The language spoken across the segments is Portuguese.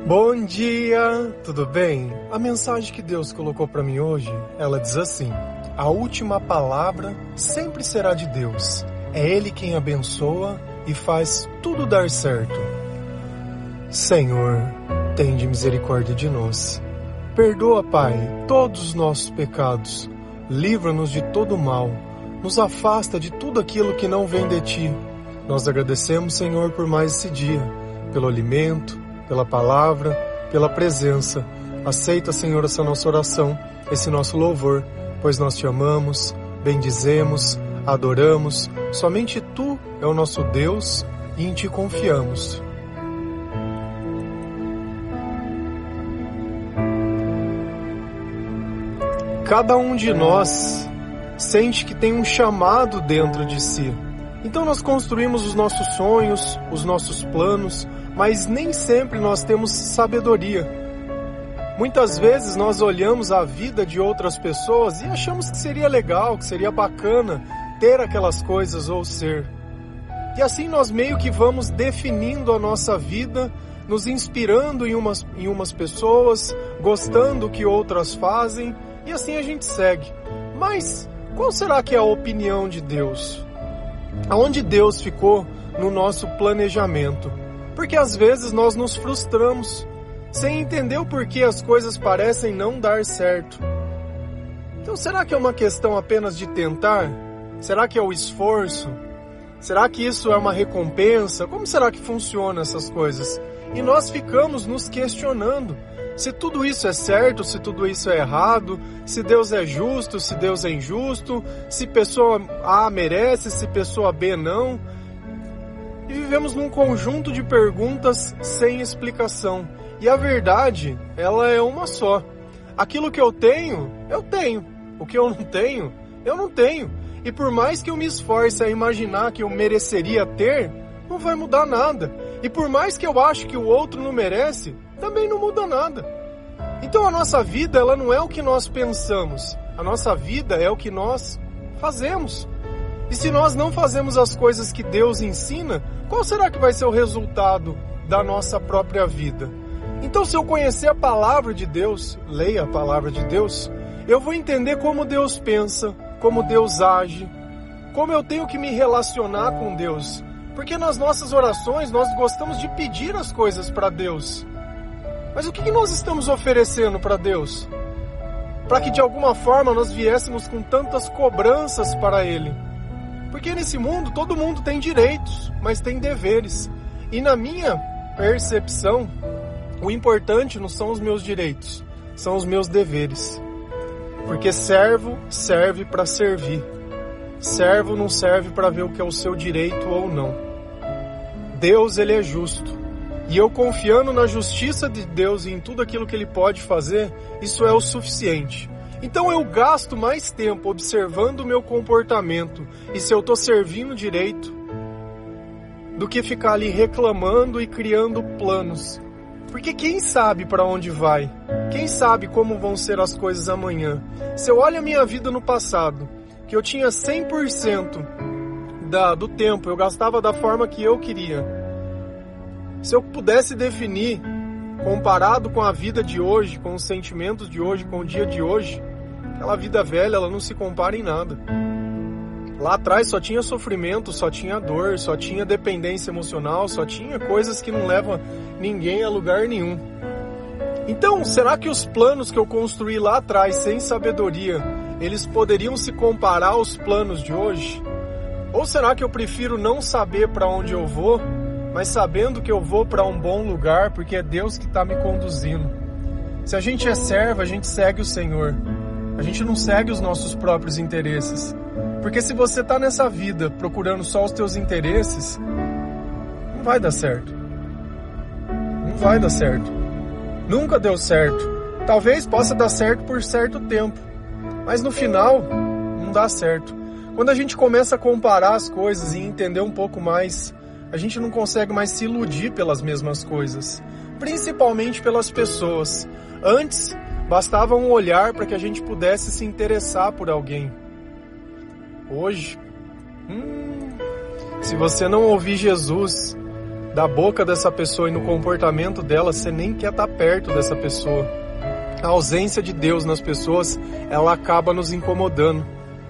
Bom dia, tudo bem? A mensagem que Deus colocou para mim hoje, ela diz assim: a última palavra sempre será de Deus. É Ele quem abençoa e faz tudo dar certo. Senhor, tende misericórdia de nós. Perdoa, Pai, todos os nossos pecados. Livra-nos de todo mal. Nos afasta de tudo aquilo que não vem de Ti. Nós agradecemos, Senhor, por mais esse dia, pelo alimento, pela palavra, pela presença. Aceita, Senhor, essa nossa oração, esse nosso louvor, pois nós Te amamos, bendizemos, adoramos. Somente Tu é o nosso Deus e em Ti confiamos. Cada um de nós sente que tem um chamado dentro de si. Então nós construímos os nossos sonhos, os nossos planos, mas nem sempre nós temos sabedoria. Muitas vezes nós olhamos a vida de outras pessoas e achamos que seria legal, que seria bacana ter aquelas coisas ou ser. E assim nós meio que vamos definindo a nossa vida, nos inspirando em umas pessoas, gostando do que outras fazem, e assim a gente segue. Mas qual será que é a opinião de Deus? Aonde Deus ficou no nosso planejamento? Porque às vezes nós nos frustramos, sem entender o porquê as coisas parecem não dar certo. Então será que é uma questão apenas de tentar? Será que é o esforço? Será que isso é uma recompensa? Como será que funciona essas coisas? E nós ficamos nos questionando se tudo isso é certo, se tudo isso é errado, se Deus é justo, se Deus é injusto, se pessoa A merece, se pessoa B não. E vivemos num conjunto de perguntas sem explicação. E a verdade, ela é uma só. Aquilo que eu tenho, eu tenho. O que eu não tenho, eu não tenho. E por mais que eu me esforce a imaginar que eu mereceria ter, não vai mudar nada. E por mais que eu ache que o outro não merece, também não muda nada. Então a nossa vida, ela não é o que nós pensamos. A nossa vida é o que nós fazemos. E se nós não fazemos as coisas que Deus ensina, qual será que vai ser o resultado da nossa própria vida? Então, se eu conhecer a palavra de Deus, leia a palavra de Deus, eu vou entender como Deus pensa, como Deus age, como eu tenho que me relacionar com Deus. Porque nas nossas orações, nós gostamos de pedir as coisas para Deus. Mas o que nós estamos oferecendo para Deus? Para que de alguma forma nós viéssemos com tantas cobranças para Ele. Porque nesse mundo, todo mundo tem direitos, mas tem deveres. E na minha percepção, o importante não são os meus direitos, são os meus deveres. Porque servo serve para servir. Servo não serve para ver o que é o seu direito ou não. Deus, Ele é justo. E eu confiando na justiça de Deus e em tudo aquilo que Ele pode fazer, isso é o suficiente. Então eu gasto mais tempo observando o meu comportamento e se eu estou servindo direito, do que ficar ali reclamando e criando planos. Porque quem sabe para onde vai? Quem sabe como vão ser as coisas amanhã? Se eu olho a minha vida no passado, que eu tinha 100% do tempo, eu gastava da forma que eu queria. Se eu pudesse definir, comparado com a vida de hoje, com os sentimentos de hoje, com o dia de hoje, aquela vida velha, ela não se compara em nada. Lá atrás só tinha sofrimento, só tinha dor, só tinha dependência emocional, só tinha coisas que não levam ninguém a lugar nenhum. Então, será que os planos que eu construí lá atrás, sem sabedoria, eles poderiam se comparar aos planos de hoje? Ou será que eu prefiro não saber para onde eu vou, mas sabendo que eu vou para um bom lugar, porque é Deus que está me conduzindo? Se a gente é servo, a gente segue o Senhor. A gente não segue os nossos próprios interesses. Porque se você está nessa vida procurando só os teus interesses, não vai dar certo. Não vai dar certo. Nunca deu certo. Talvez possa dar certo por certo tempo, mas no final não dá certo. Quando a gente começa a comparar as coisas e entender um pouco mais, a gente não consegue mais se iludir pelas mesmas coisas, principalmente pelas pessoas. Antes, bastava um olhar para que a gente pudesse se interessar por alguém. Hoje, se você não ouvir Jesus, da boca dessa pessoa e no comportamento dela, você nem quer estar perto dessa pessoa. A ausência de Deus nas pessoas, ela acaba nos incomodando,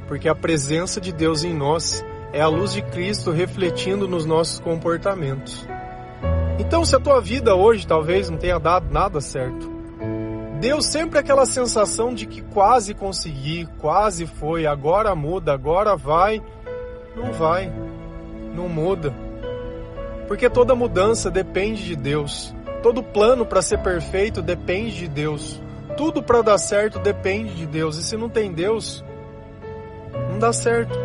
porque a presença de Deus em nós é a luz de Cristo refletindo nos nossos comportamentos. Então, se a tua vida hoje talvez não tenha dado nada certo, deu sempre aquela sensação de que quase consegui, quase foi, agora muda, agora vai. Não vai, não muda. Porque toda mudança depende de Deus. Todo plano para ser perfeito depende de Deus. Tudo para dar certo depende de Deus. E se não tem Deus, não dá certo.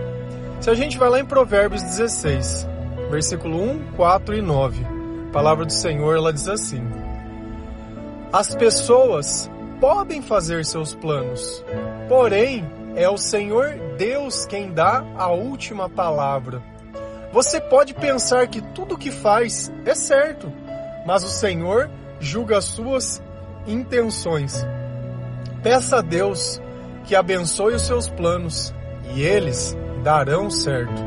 Se a gente vai lá em Provérbios 16, versículo 1, 4 e 9, a palavra do Senhor, ela diz assim: as pessoas podem fazer seus planos, porém é o Senhor Deus quem dá a última palavra. Você pode pensar que tudo que faz é certo, mas o Senhor julga as suas intenções. Peça a Deus que abençoe os seus planos e eles darão certo.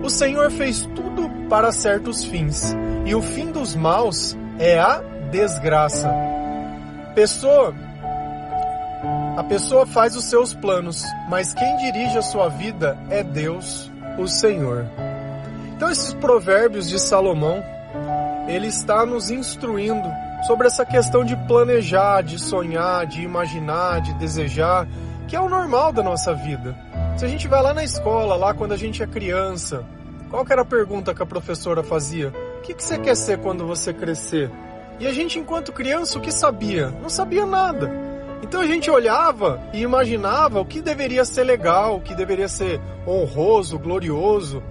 O Senhor fez tudo para certos fins e o fim dos maus é a desgraça. A pessoa faz os seus planos, mas quem dirige a sua vida é Deus, o Senhor. Então esses provérbios de Salomão, ele está nos instruindo sobre essa questão de planejar, de sonhar, de imaginar, de desejar, que é o normal da nossa vida. Se a gente vai lá na escola, lá quando a gente é criança, qual que era a pergunta que a professora fazia? O que você quer ser quando você crescer? E a gente, enquanto criança, o que sabia? Não sabia nada. Então a gente olhava e imaginava o que deveria ser legal, o que deveria ser honroso, glorioso.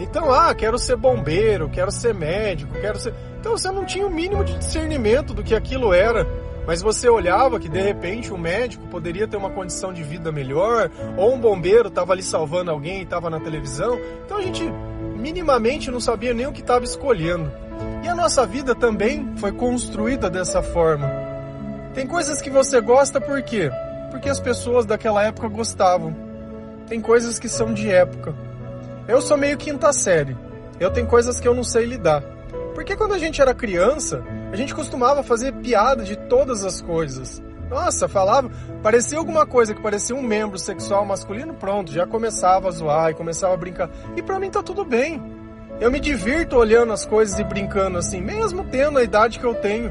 Então, quero ser bombeiro, quero ser médico, quero ser... Então você não tinha o mínimo de discernimento do que aquilo era, mas você olhava que de repente um médico poderia ter uma condição de vida melhor, ou um bombeiro estava ali salvando alguém e estava na televisão. Então a gente minimamente não sabia nem o que estava escolhendo. E a nossa vida também foi construída dessa forma. Tem coisas que você gosta por quê? Porque as pessoas daquela época gostavam. Tem coisas que são de época. Eu sou meio quinta série. Eu tenho coisas que eu não sei lidar. Porque quando a gente era criança, a gente costumava fazer piada de todas as coisas. Nossa, falava, parecia alguma coisa que parecia um membro sexual masculino, pronto, já começava a zoar e começava a brincar. E pra mim tá tudo bem. Eu me divirto olhando as coisas e brincando assim, mesmo tendo a idade que eu tenho.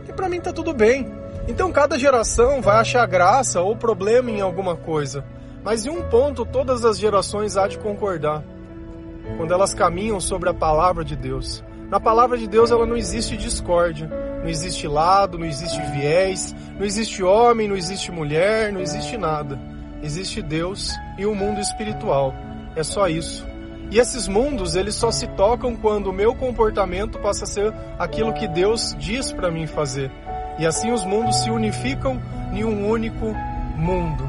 E pra mim tá tudo bem. Então cada geração vai achar graça ou problema em alguma coisa. Mas em um ponto todas as gerações há de concordar. Quando elas caminham sobre a palavra de Deus. Na palavra de Deus ela não existe discórdia. Não existe lado, não existe viés. Não existe homem, não existe mulher, não existe nada. Existe Deus e o mundo espiritual. É só isso. E esses mundos, eles só se tocam quando o meu comportamento passa a ser aquilo que Deus diz para mim fazer. E assim os mundos se unificam em um único mundo.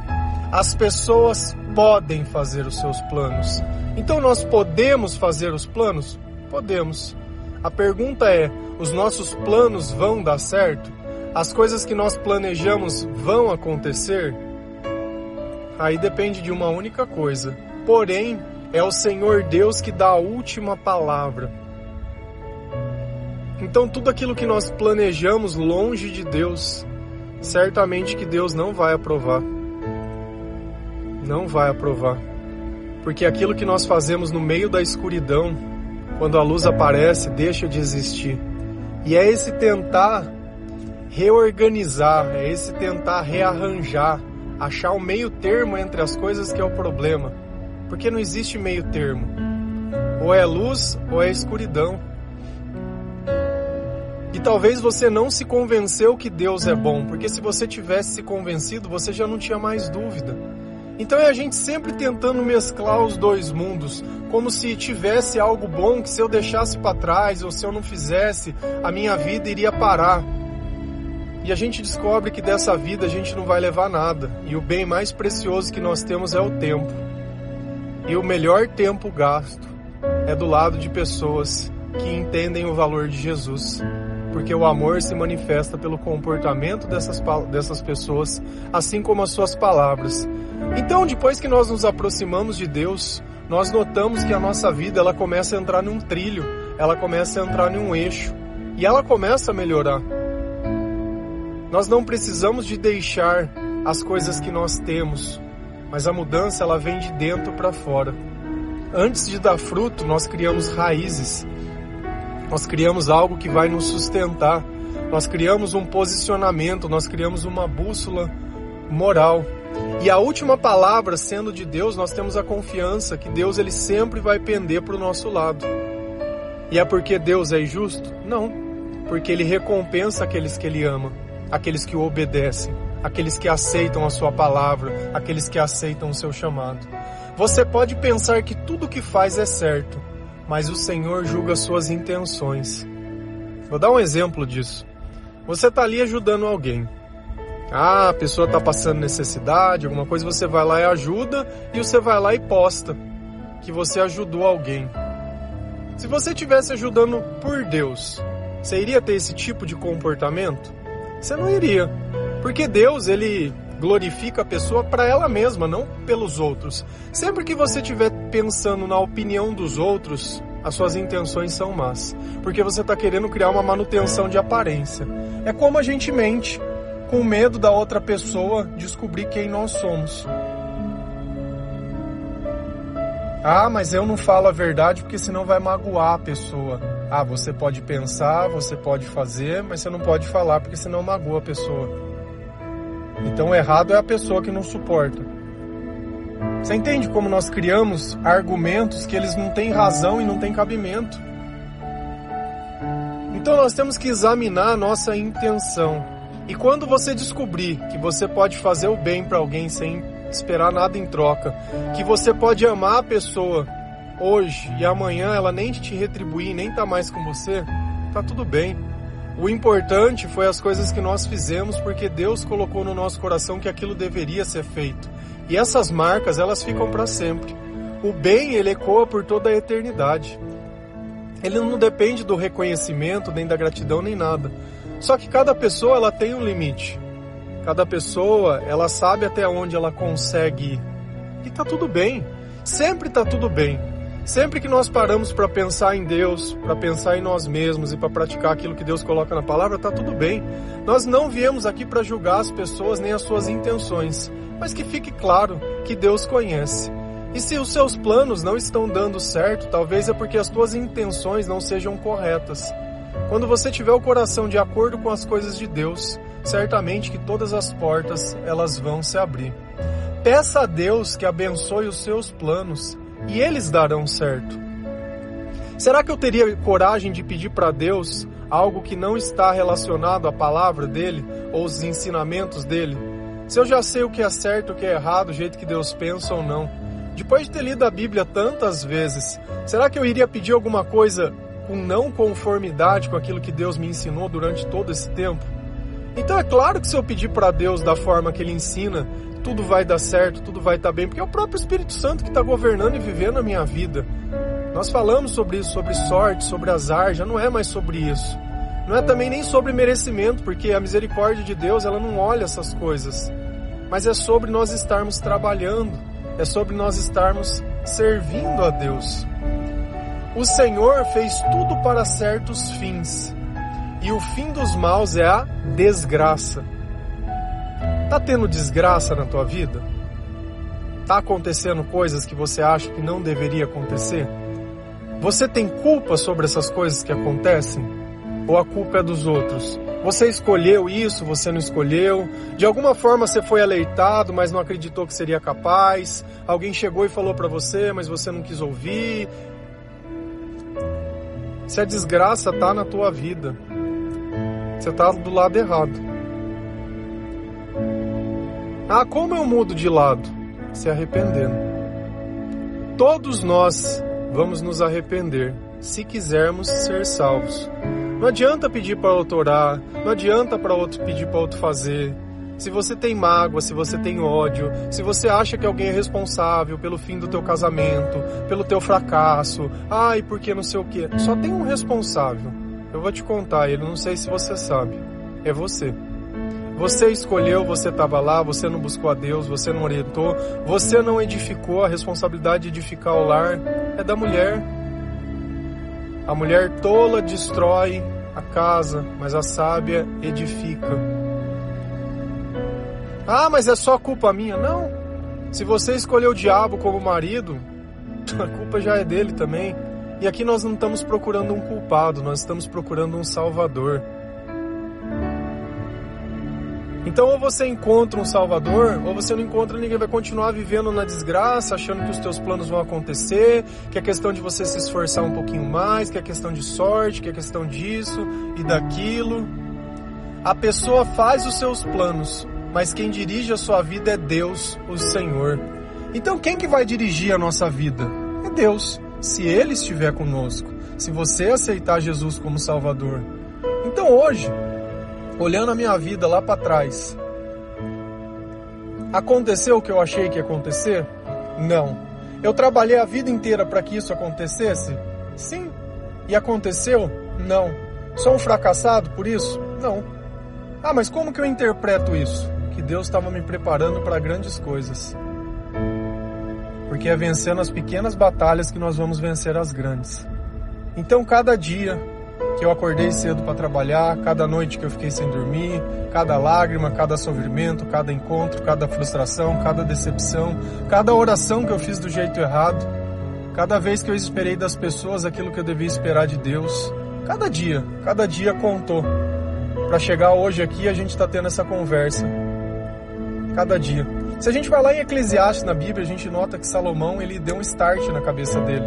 As pessoas podem fazer os seus planos. Então nós podemos fazer os planos? Podemos. A pergunta é, os nossos planos vão dar certo? As coisas que nós planejamos vão acontecer? Aí depende de uma única coisa. Porém, é o Senhor Deus que dá a última palavra. Então tudo aquilo que nós planejamos longe de Deus, certamente que Deus não vai aprovar. Não vai aprovar. Porque aquilo que nós fazemos no meio da escuridão, quando a luz aparece, deixa de existir. E é esse tentar reorganizar, é esse tentar rearranjar, achar um meio termo entre as coisas que é o problema. Porque não existe meio termo. Ou é luz ou é escuridão. E talvez você não se convenceu que Deus é bom, porque se você tivesse se convencido, você já não tinha mais dúvida. Então é a gente sempre tentando mesclar os dois mundos, como se tivesse algo bom que se eu deixasse para trás ou se eu não fizesse, a minha vida iria parar. E a gente descobre que dessa vida a gente não vai levar nada. E o bem mais precioso que nós temos é o tempo. E o melhor tempo gasto é do lado de pessoas que entendem o valor de Jesus. Porque o amor se manifesta pelo comportamento dessas pessoas, assim como as suas palavras. Então, depois que nós nos aproximamos de Deus, nós notamos que a nossa vida ela começa a entrar num trilho, ela começa a entrar em um eixo e ela começa a melhorar. Nós não precisamos de deixar as coisas que nós temos, mas a mudança ela vem de dentro para fora. Antes de dar fruto, nós criamos raízes. Nós criamos algo que vai nos sustentar. Nós criamos um posicionamento, nós criamos uma bússola moral. E a última palavra, sendo de Deus, nós temos a confiança que Deus ele sempre vai pender para o nosso lado. E é porque Deus é injusto? Não. Porque Ele recompensa aqueles que Ele ama, aqueles que o obedecem, aqueles que aceitam a sua palavra, aqueles que aceitam o seu chamado. Você pode pensar que tudo o que faz é certo, mas o Senhor julga suas intenções. Vou dar um exemplo disso. Você está ali ajudando alguém. A pessoa está passando necessidade, alguma coisa, você vai lá e ajuda, e você vai lá e posta que você ajudou alguém. Se você estivesse ajudando por Deus, você iria ter esse tipo de comportamento? Você não iria, porque Deus, Ele glorifica a pessoa para ela mesma, não pelos outros. Sempre que você estiver pensando na opinião dos outros, as suas intenções são más, porque você está querendo criar uma manutenção de aparência. É como a gente mente, com medo da outra pessoa descobrir quem nós somos. Mas eu não falo a verdade porque senão vai magoar a pessoa. Você pode pensar, você pode fazer, mas você não pode falar porque senão magoa a pessoa. Então o errado é a pessoa que não suporta. Você entende como nós criamos argumentos que eles não têm razão e não têm cabimento? Então nós temos que examinar a nossa intenção. E quando você descobrir que você pode fazer o bem para alguém sem esperar nada em troca, que você pode amar a pessoa hoje e amanhã ela nem te retribuir, nem tá mais com você, tá tudo bem. O importante foi as coisas que nós fizemos porque Deus colocou no nosso coração que aquilo deveria ser feito. E essas marcas, elas ficam para sempre. O bem, ele ecoa por toda a eternidade. Ele não depende do reconhecimento, nem da gratidão, nem nada. Só que cada pessoa ela tem um limite. Cada pessoa ela sabe até onde ela consegue ir. E tá tudo bem. Sempre tá tudo bem. Sempre que nós paramos para pensar em Deus, para pensar em nós mesmos e para praticar aquilo que Deus coloca na palavra, tá tudo bem. Nós não viemos aqui para julgar as pessoas nem as suas intenções, mas que fique claro que Deus conhece. E se os seus planos não estão dando certo, talvez é porque as tuas intenções não sejam corretas. Quando você tiver o coração de acordo com as coisas de Deus, certamente que todas as portas elas vão se abrir. Peça a Deus que abençoe os seus planos e eles darão certo. Será que eu teria coragem de pedir para Deus algo que não está relacionado à palavra dele ou os ensinamentos dele? Se eu já sei o que é certo, o que é errado, o jeito que Deus pensa ou não. Depois de ter lido a Bíblia tantas vezes, será que eu iria pedir alguma coisa com não conformidade com aquilo que Deus me ensinou durante todo esse tempo? Então é claro que se eu pedir para Deus da forma que Ele ensina, tudo vai dar certo, tudo vai estar bem, porque é o próprio Espírito Santo que está governando e vivendo a minha vida. Nós falamos sobre isso, sobre sorte, sobre azar, já não é mais sobre isso. Não é também nem sobre merecimento, porque a misericórdia de Deus, ela não olha essas coisas. Mas é sobre nós estarmos trabalhando, é sobre nós estarmos servindo a Deus. O Senhor fez tudo para certos fins, e o fim dos maus é a desgraça. Tá tendo desgraça na tua vida? Tá acontecendo coisas que você acha que não deveria acontecer? Você tem culpa sobre essas coisas que acontecem? Ou a culpa é dos outros? Você escolheu isso, você não escolheu? De alguma forma você foi alertado, mas não acreditou que seria capaz? Alguém chegou e falou para você, mas você não quis ouvir? Se a desgraça tá na tua vida, você tá do lado errado. Como eu mudo de lado? Se arrependendo. Todos nós vamos nos arrepender, se quisermos ser salvos. Não adianta pedir para outro orar, não adianta para outro pedir para outro fazer. Se você tem mágoa, se você tem ódio, se você acha que alguém é responsável pelo fim do teu casamento, pelo teu fracasso, e porque não sei o quê. Só tem um responsável. Eu vou te contar, ele não sei se você sabe. É você. Você escolheu, você estava lá, você não buscou a Deus, você não orientou, você não edificou. A responsabilidade de edificar o lar é da mulher. A mulher tola destrói a casa, mas a sábia edifica. Ah, mas é só culpa minha. Não. Se você escolheu o diabo como marido, a culpa já é dele também. E aqui nós não estamos procurando um culpado, nós estamos procurando um salvador. Então ou você encontra um salvador, ou você não encontra ninguém, vai continuar vivendo na desgraça, achando que os teus planos vão acontecer, que é questão de você se esforçar um pouquinho mais, que é questão de sorte, que é questão disso e daquilo. A pessoa faz os seus planos, mas quem dirige a sua vida é Deus, o Senhor. Então quem que vai dirigir a nossa vida? É Deus, se Ele estiver conosco, se você aceitar Jesus como Salvador. Então hoje, olhando a minha vida lá para trás, aconteceu o que eu achei que ia acontecer? Não. Eu trabalhei a vida inteira para que isso acontecesse? Sim. E aconteceu? Não. Sou um fracassado por isso? Não. Ah, mas como que eu interpreto isso? Que Deus estava me preparando para grandes coisas. Porque é vencendo as pequenas batalhas que nós vamos vencer as grandes. Então cada dia que eu acordei cedo para trabalhar, cada noite que eu fiquei sem dormir, cada lágrima, cada sofrimento, cada encontro, cada frustração, cada decepção, cada oração que eu fiz do jeito errado, cada vez que eu esperei das pessoas aquilo que eu devia esperar de Deus, cada dia contou. Para chegar hoje aqui, a gente está tendo essa conversa. Cada dia. Se a gente vai lá em Eclesiastes na Bíblia, a gente nota que Salomão, ele deu um start na cabeça dele.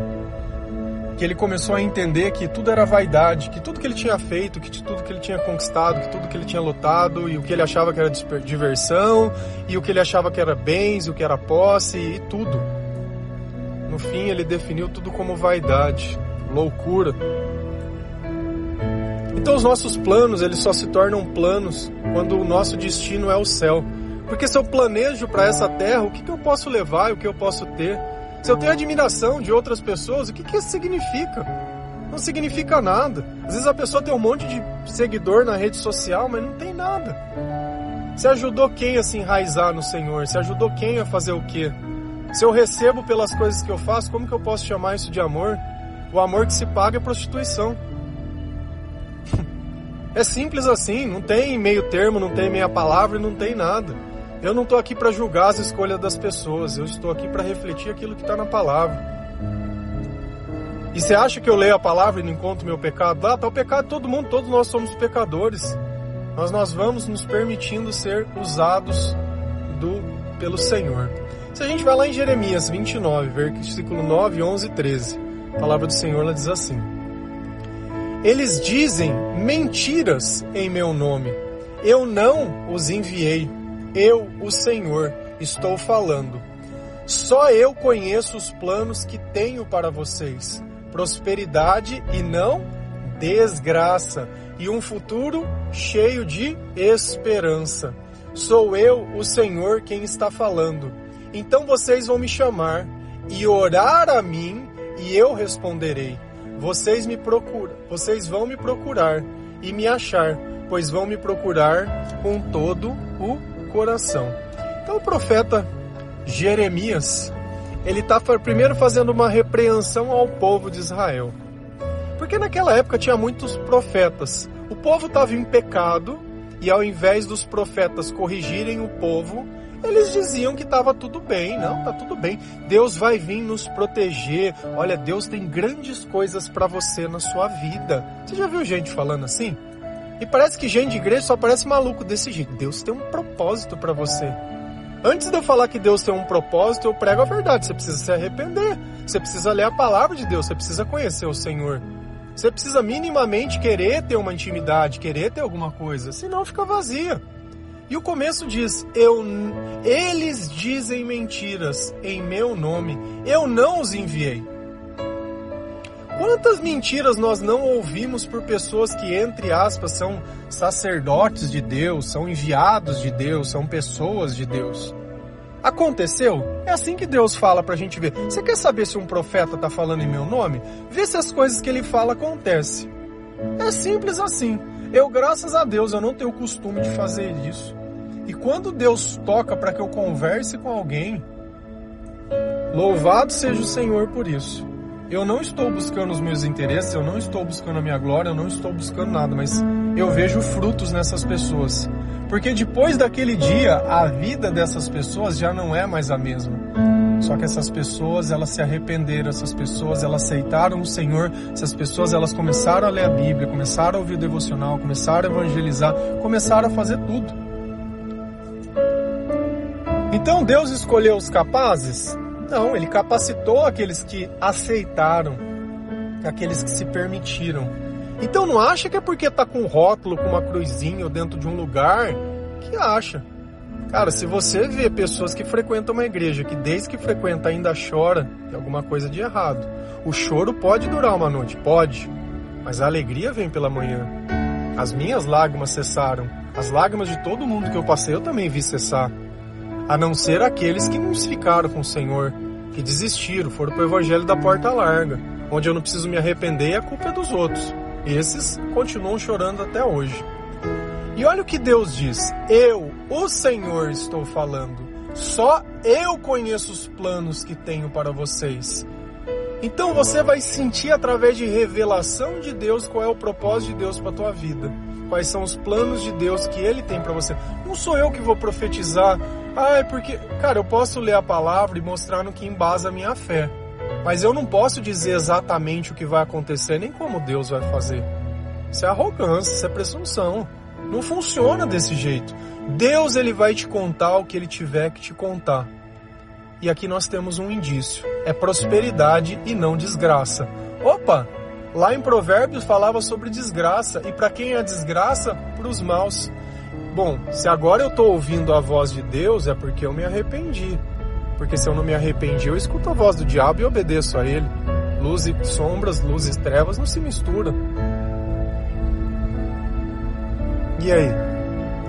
Que ele começou a entender que tudo era vaidade, que tudo que ele tinha feito, que tudo que ele tinha conquistado, que tudo que ele tinha lutado, e o que ele achava que era diversão, e o que ele achava que era bens, o que era posse, e tudo. No fim, ele definiu tudo como vaidade, loucura. Então os nossos planos, eles só se tornam planos quando o nosso destino é o céu. Porque se eu planejo para essa terra, o que eu posso levar e o que eu posso ter? Se eu tenho admiração de outras pessoas, o que isso significa? Não significa nada. Às vezes a pessoa tem um monte de seguidor na rede social, mas não tem nada. Você ajudou quem a se enraizar no Senhor? Você ajudou quem a fazer o quê? Se eu recebo pelas coisas que eu faço, como que eu posso chamar isso de amor? O amor que se paga é prostituição. É simples assim, não tem meio termo, não tem meia palavra e não tem nada. Eu não estou aqui para julgar as escolhas das pessoas, eu estou aqui para refletir aquilo que está na palavra. E você acha que eu leio a palavra e não encontro meu pecado? Lá está o pecado de todo mundo, todos nós somos pecadores. Mas nós vamos nos permitindo ser usados pelo Senhor. Se a gente vai lá em Jeremias 29, versículo 9, 11 e 13, a palavra do Senhor ela diz assim: Eles dizem mentiras em meu nome, eu não os enviei. Eu, o Senhor, estou falando. Só eu conheço os planos que tenho para vocês. Prosperidade e não desgraça. E um futuro cheio de esperança. Sou eu, o Senhor, quem está falando. Então vocês vão me chamar e orar a mim e eu responderei. Vocês vão me procurar e me achar, pois vão me procurar com todo o coração. Então o profeta Jeremias, ele está primeiro fazendo uma repreensão ao povo de Israel. Porque naquela época tinha muitos profetas. O povo estava em pecado e ao invés dos profetas corrigirem o povo, eles diziam que estava tudo bem. Não, está tudo bem. Deus vai vir nos proteger. Olha, Deus tem grandes coisas para você na sua vida. Você já viu gente falando assim? E parece que gente de igreja só parece maluco desse jeito. Deus tem um propósito para você. Antes de eu falar que Deus tem um propósito, eu prego a verdade. Você precisa se arrepender. Você precisa ler a palavra de Deus. Você precisa conhecer o Senhor. Você precisa minimamente querer ter uma intimidade, querer ter alguma coisa. Senão fica vazia. E o começo diz, eles dizem mentiras em meu nome. Eu não os enviei. Quantas mentiras nós não ouvimos por pessoas que, entre aspas, são sacerdotes de Deus, são enviados de Deus, são pessoas de Deus? Aconteceu? É assim que Deus fala pra gente ver. Você quer saber se um profeta está falando em meu nome? Vê se as coisas que ele fala acontecem. É simples assim. Eu, graças a Deus, eu não tenho o costume de fazer isso. E quando Deus toca para que eu converse com alguém, louvado seja o Senhor por isso. eu não estou buscando os meus interesses, eu não estou buscando a minha glória, eu não estou buscando nada, mas eu vejo frutos nessas pessoas. Porque depois daquele dia, a vida dessas pessoas já não é mais a mesma. Só que essas pessoas, elas se arrependeram, essas pessoas, elas aceitaram o Senhor, essas pessoas, elas começaram a ler a Bíblia, começaram a ouvir o devocional, começaram a evangelizar, começaram a fazer tudo. Então Deus escolheu os capazes? Não, Ele capacitou aqueles que aceitaram, aqueles que se permitiram. Então não acha que é porque está com um rótulo, com uma cruzinha ou dentro de um lugar, que acha. Cara, se você vê pessoas que frequentam uma igreja, que desde que frequenta ainda chora, tem alguma coisa de errado. O choro pode durar uma noite, pode, mas a alegria vem pela manhã. As minhas lágrimas cessaram, as lágrimas de todo mundo que eu passei eu também vi cessar. A não ser aqueles que não ficaram com o Senhor, que desistiram, foram para o evangelho da porta larga, onde eu não preciso me arrepender e a culpa é dos outros. Esses continuam chorando até hoje. E olha o que Deus diz: eu, o Senhor, estou falando. Só eu conheço os planos que tenho para vocês. Então você vai sentir através de revelação de Deus qual é o propósito de Deus para a tua vida. Quais são os planos de Deus que Ele tem para você. Não sou eu que vou profetizar. Porque, cara, eu posso ler a palavra e mostrar no que embasa a minha fé. Mas eu não posso dizer exatamente o que vai acontecer, nem como Deus vai fazer. Isso é arrogância, isso é presunção. Não funciona desse jeito. Deus, Ele vai te contar o que Ele tiver que te contar. E aqui nós temos um indício. É prosperidade e não desgraça. Opa! Lá em Provérbios falava sobre desgraça. E para quem é desgraça? Para os maus. Bom, se agora eu estou ouvindo a voz de Deus, é porque eu me arrependi. Porque se eu não me arrependi, eu escuto a voz do diabo e obedeço a ele. Luz e sombras, luz e trevas não se misturam. E aí?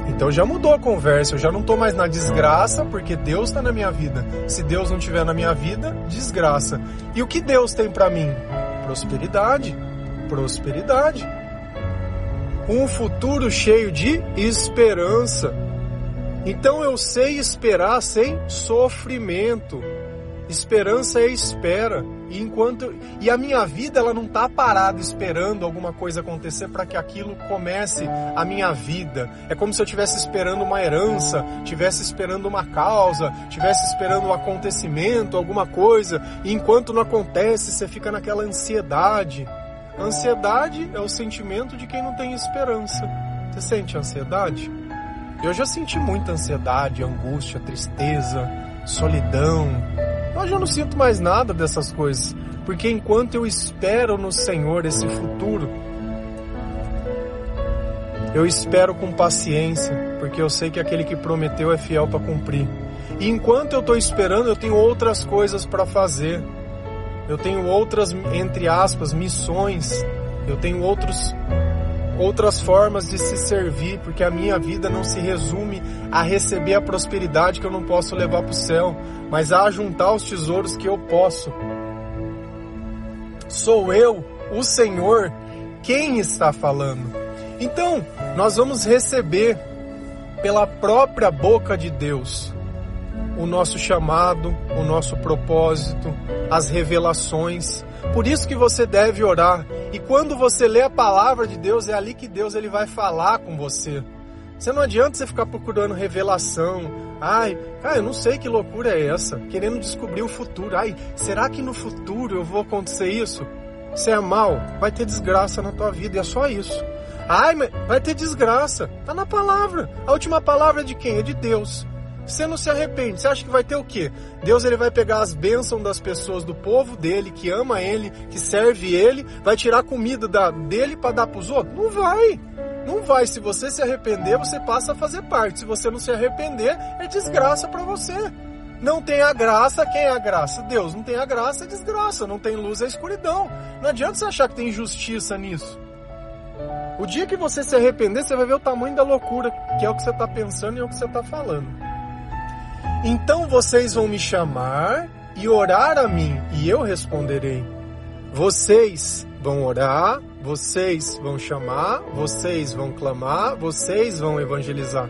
Então já mudou a conversa, eu já não estou mais na desgraça, porque Deus está na minha vida. Se Deus não estiver na minha vida, desgraça. E o que Deus tem para mim? Prosperidade. Prosperidade. Um futuro cheio de esperança. Então eu sei esperar sem sofrimento. Esperança é espera. E a minha vida, ela não está parada esperando alguma coisa acontecer para que aquilo comece a minha vida. É como se eu estivesse esperando uma herança, estivesse esperando uma causa, estivesse esperando um acontecimento, alguma coisa. E enquanto não acontece, você fica naquela ansiedade. Ansiedade é o sentimento de quem não tem esperança. Você sente ansiedade? Eu já senti muita ansiedade, angústia, tristeza, solidão. Hoje eu não sinto mais nada dessas coisas, porque enquanto eu espero no Senhor esse futuro, eu espero com paciência, porque eu sei que aquele que prometeu é fiel para cumprir. E enquanto eu estou esperando, eu tenho outras coisas para fazer. Eu tenho outras, entre aspas, missões. Eu tenho outras formas de se servir, porque a minha vida não se resume a receber a prosperidade que eu não posso levar para o céu, mas a juntar os tesouros que eu posso. Sou eu, o Senhor, quem está falando. Então, nós vamos receber pela própria boca de Deus o nosso chamado, o nosso propósito, as revelações. Por isso que você deve orar. E quando você lê a palavra de Deus, é ali que Deus ele vai falar com você. Você não adianta você ficar procurando revelação. Cara, eu não sei que loucura é essa. Querendo descobrir o futuro. Será que no futuro eu vou acontecer isso? Você é mal, vai ter desgraça na tua vida. E é só isso. Mas vai ter desgraça. Tá na palavra. A última palavra é de quem? É de Deus. Você não se arrepende, você acha que vai ter o quê? Deus ele vai pegar as bênçãos das pessoas do povo dele, que ama ele, que serve ele, vai tirar comida dele para dar para os outros? Não vai, não vai. Se você se arrepender, você passa a fazer parte. Se você não se arrepender, é desgraça para você. Não tem a graça, quem é a graça? Deus. Não tem a graça, é desgraça. Não tem luz, é escuridão. Não adianta você achar que tem injustiça nisso. O dia que você se arrepender, você vai ver o tamanho da loucura, que é o que você está pensando e é o que você está falando. Então vocês vão me chamar e orar a mim, e eu responderei. Vocês vão orar, vocês vão chamar, vocês vão clamar, vocês vão evangelizar.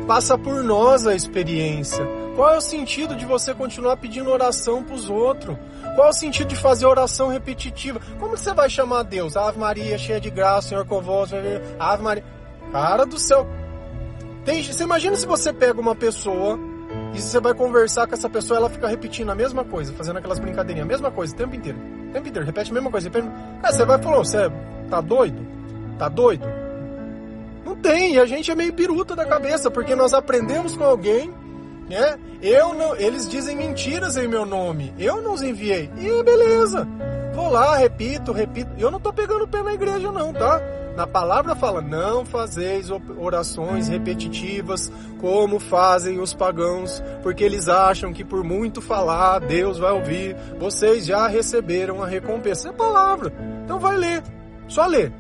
Passa por nós a experiência. Qual é o sentido de você continuar pedindo oração para os outros? Qual é o sentido de fazer oração repetitiva? Como você vai chamar Deus? Ave Maria, cheia de graça, Senhor convosco, Ave Maria. Cara do céu. Você imagina se você pega uma pessoa e você vai conversar com essa pessoa, ela fica repetindo a mesma coisa, fazendo aquelas brincadeirinhas, a mesma coisa, o tempo inteiro, repete a mesma coisa. Cara, você vai falar, você tá doido? Tá doido? Não tem, e a gente é meio biruta da cabeça, porque nós aprendemos com alguém, né? Eles dizem mentiras em meu nome, eu não os enviei, e beleza, vou lá, repito, eu não tô pegando pé na igreja não, tá? Na palavra fala, não fazeis orações repetitivas como fazem os pagãos, porque eles acham que por muito falar, Deus vai ouvir. Vocês já receberam a recompensa. É a palavra. Então vai ler. Só lê.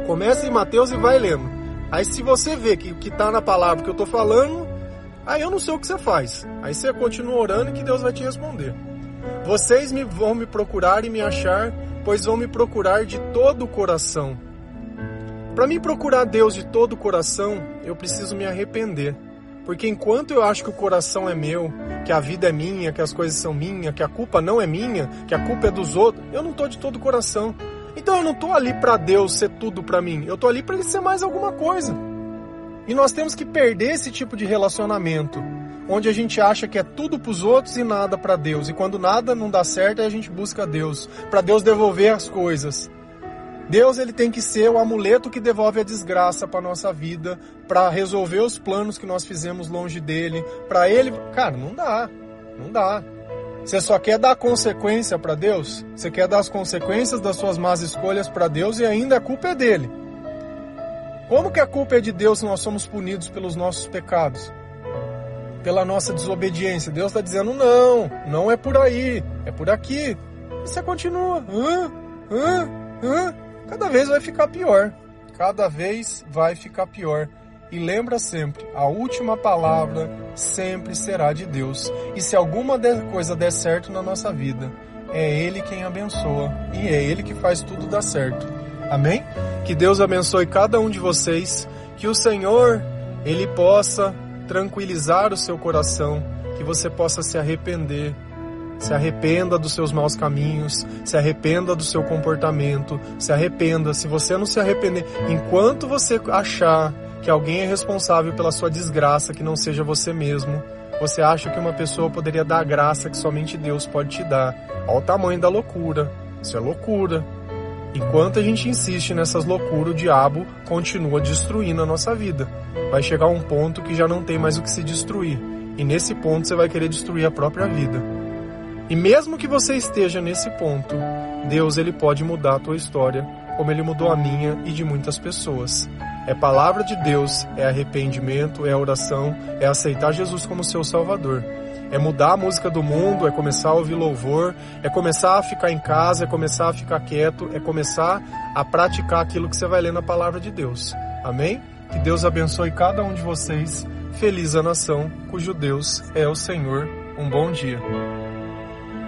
Começa em Mateus e vai lendo. Aí se você vê que o que está na palavra que eu estou falando, aí eu não sei o que você faz. Aí você continua orando e que Deus vai te responder. Vocês vão me procurar e me achar, pois vão me procurar de todo o coração. Para mim procurar Deus de todo o coração, eu preciso me arrepender. Porque enquanto eu acho que o coração é meu, que a vida é minha, que as coisas são minhas, que a culpa não é minha, que a culpa é dos outros, eu não estou de todo o coração. Então eu não estou ali para Deus ser tudo para mim, eu estou ali para Ele ser mais alguma coisa. E nós temos que perder esse tipo de relacionamento, onde a gente acha que é tudo para os outros e nada para Deus. E quando nada não dá certo, aí a gente busca Deus, para Deus devolver as coisas. Deus, ele tem que ser o amuleto que devolve a desgraça para nossa vida, para resolver os planos que nós fizemos longe dele, para ele... Cara, não dá. Você só quer dar consequência para Deus? Você quer dar as consequências das suas más escolhas para Deus e ainda a culpa é dele. Como que a culpa é de Deus se nós somos punidos pelos nossos pecados? Pela nossa desobediência. Deus está dizendo, não é por aí, é por aqui. E você continua. Cada vez vai ficar pior. Cada vez vai ficar pior. E lembra sempre, a última palavra sempre será de Deus. E se alguma coisa der certo na nossa vida, é Ele quem abençoa. E é Ele que faz tudo dar certo. Amém? Que Deus abençoe cada um de vocês. Que o Senhor, Ele possa tranquilizar o seu coração. Que você possa se arrepender. Se arrependa dos seus maus caminhos, se arrependa do seu comportamento, se arrependa. Se você não se arrepender, enquanto você achar que alguém é responsável pela sua desgraça, que não seja você mesmo, você acha que uma pessoa poderia dar a graça que somente Deus pode te dar. Olha o tamanho da loucura. Isso é loucura. Enquanto a gente insiste nessas loucuras, o diabo continua destruindo a nossa vida. Vai chegar um ponto que já não tem mais o que se destruir. E nesse ponto você vai querer destruir a própria vida. E mesmo que você esteja nesse ponto, Deus, ele pode mudar a tua história, como ele mudou a minha e de muitas pessoas. É palavra de Deus, é arrependimento, é oração, é aceitar Jesus como seu Salvador. É mudar a música do mundo, é começar a ouvir louvor, é começar a ficar em casa, é começar a ficar quieto, é começar a praticar aquilo que você vai ler na palavra de Deus. Amém? Que Deus abençoe cada um de vocês. Feliz a nação cujo Deus é o Senhor. Um bom dia.